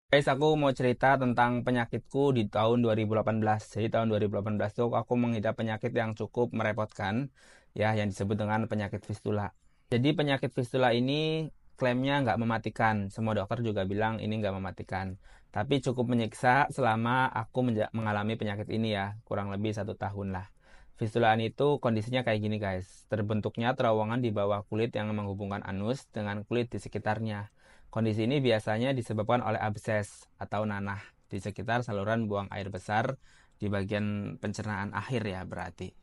Guys, aku mau cerita tentang penyakitku di tahun 2018. Jadi tahun 2018 itu aku mengidap penyakit yang cukup merepotkan, ya, yang disebut dengan penyakit fistula. Jadi penyakit fistula ini klaimnya nggak mematikan. Semua dokter juga bilang ini nggak mematikan. Tapi cukup menyiksa selama aku mengalami penyakit ini ya, kurang lebih 1 tahun lah. Fistulaan itu kondisinya kayak gini guys. Terbentuknya terowongan di bawah kulit yang menghubungkan anus dengan kulit di sekitarnya. Kondisi ini biasanya disebabkan oleh abses atau nanah di sekitar saluran buang air besar di bagian pencernaan akhir ya berarti.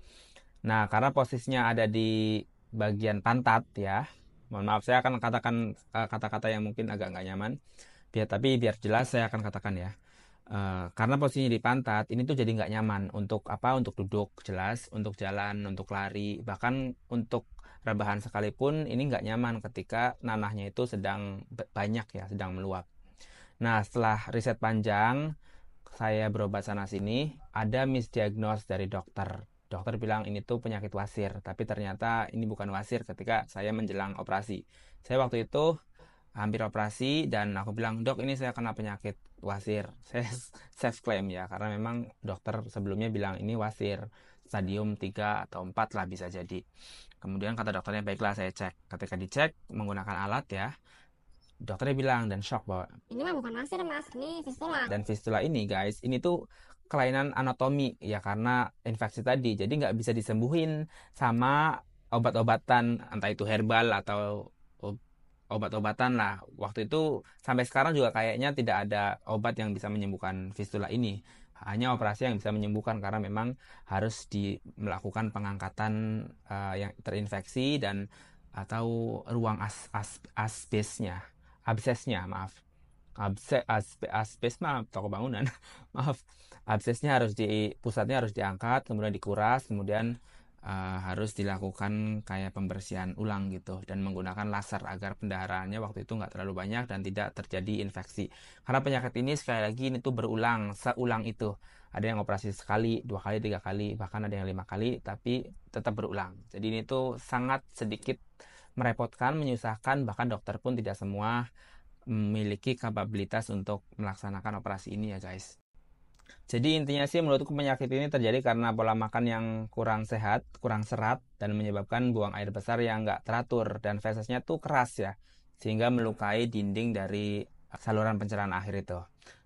Nah, karena posisinya ada di bagian pantat ya. Mohon maaf saya akan katakan kata-kata yang mungkin agak nggak nyaman. Tapi biar jelas saya akan katakan ya. Karena posisinya di pantat, ini tuh jadi nggak nyaman untuk apa? Untuk duduk jelas, untuk jalan, untuk lari, bahkan untuk rebahan sekalipun ini nggak nyaman ketika nanahnya itu sedang banyak ya, sedang meluap. Nah, setelah riset panjang, saya berobat sana sini, ada misdiagnose dari dokter. Dokter bilang ini tuh penyakit wasir, tapi ternyata ini bukan wasir ketika saya menjelang operasi. Saya waktu itu hampir operasi dan aku bilang, dok ini saya kena penyakit wasir. Saya self claim ya, karena memang dokter sebelumnya bilang ini wasir stadium 3 atau 4 lah bisa jadi. Kemudian kata dokternya, baiklah saya cek. Ketika dicek menggunakan alat ya, dokternya bilang dan shock bahwa Ini mah bukan wasir mas, ini fistula. dan fistula ini guys, ini tuh kelainan anatomi ya karena infeksi tadi. Jadi nggak bisa disembuhin sama obat-obatan, entah itu herbal atau obat-obatan lah. Waktu itu sampai sekarang juga kayaknya tidak ada obat yang bisa menyembuhkan fistula ini. Hanya operasi yang bisa menyembuhkan karena memang harus melakukan pengangkatan yang terinfeksi dan atau ruang absesnya, maaf. Asbes mah toko bangunan. Maaf. Absesnya pusatnya harus diangkat, kemudian dikuras, kemudian harus dilakukan kayak pembersihan ulang gitu dan menggunakan laser agar pendarahannya waktu itu nggak terlalu banyak dan tidak terjadi infeksi. Karena penyakit ini sekali lagi ini tuh berulang, seulang itu. Ada yang operasi sekali, 2 kali, 3 kali, bahkan ada yang 5 kali, tapi tetap berulang. Jadi ini tuh sangat sedikit merepotkan, menyusahkan, bahkan dokter pun tidak semua memiliki kapabilitas untuk melaksanakan operasi ini ya guys. Jadi intinya sih menurutku penyakit ini terjadi karena pola makan yang kurang sehat, kurang serat, dan menyebabkan buang air besar yang nggak teratur dan fesesnya tuh keras ya, sehingga melukai dinding dari saluran pencernaan akhir itu.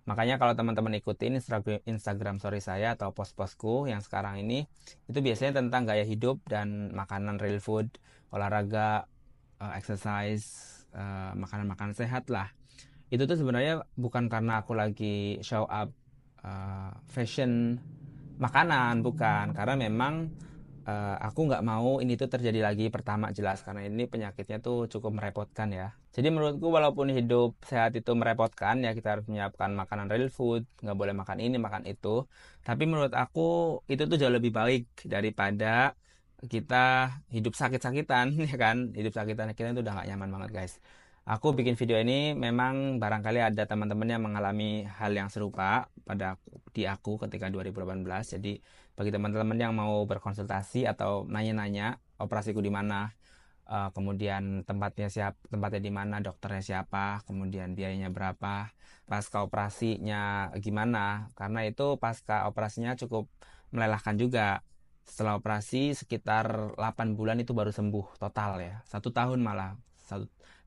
Makanya kalau teman-teman ikutin Instagram story saya atau post-postku yang sekarang ini, itu biasanya tentang gaya hidup dan makanan real food, olahraga, exercise, makanan-makanan sehat lah. Itu tuh sebenarnya bukan karena aku lagi show up fashion makanan, bukan, karena memang aku nggak mau ini tuh terjadi lagi. Pertama jelas karena ini penyakitnya tuh cukup merepotkan ya. Jadi menurutku walaupun hidup sehat itu merepotkan ya, kita harus menyiapkan makanan real food, nggak boleh makan ini makan itu, tapi menurut aku itu tuh jauh lebih baik daripada kita hidup sakit-sakitan ya kan. Hidup sakitan kita itu udah nggak nyaman banget guys. Aku bikin video ini memang barangkali ada teman-teman yang mengalami hal yang serupa di aku ketika 2018. Jadi bagi teman-teman yang mau berkonsultasi atau nanya-nanya operasiku di mana, kemudian tempatnya di mana, dokternya siapa, kemudian biayanya berapa, pasca operasinya gimana, karena itu pasca operasinya cukup melelahkan juga. Setelah operasi sekitar 8 bulan itu baru sembuh total ya, 1 tahun malah,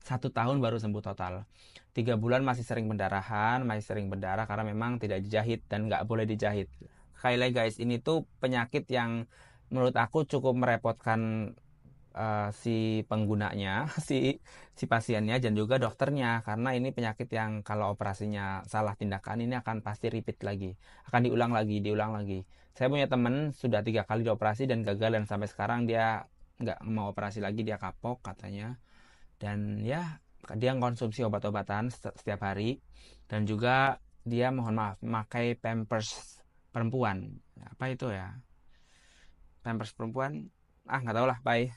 satu tahun baru sembuh total. 3 bulan masih sering pendarahan, masih sering berdarah karena memang tidak dijahit dan nggak boleh dijahit. Sekali lagi guys, ini tuh penyakit yang menurut aku cukup merepotkan si penggunanya, si pasiennya dan juga dokternya, karena ini penyakit yang kalau operasinya salah tindakan ini akan pasti repeat lagi, akan diulang lagi. Saya punya temen sudah 3 kali dioperasi dan gagal dan sampai sekarang dia nggak mau operasi lagi, dia kapok katanya. Dan ya dia konsumsi obat-obatan setiap hari dan juga dia mohon maaf memakai pampers perempuan. Apa itu ya? Pampers perempuan? Ah nggak tahu lah, bye.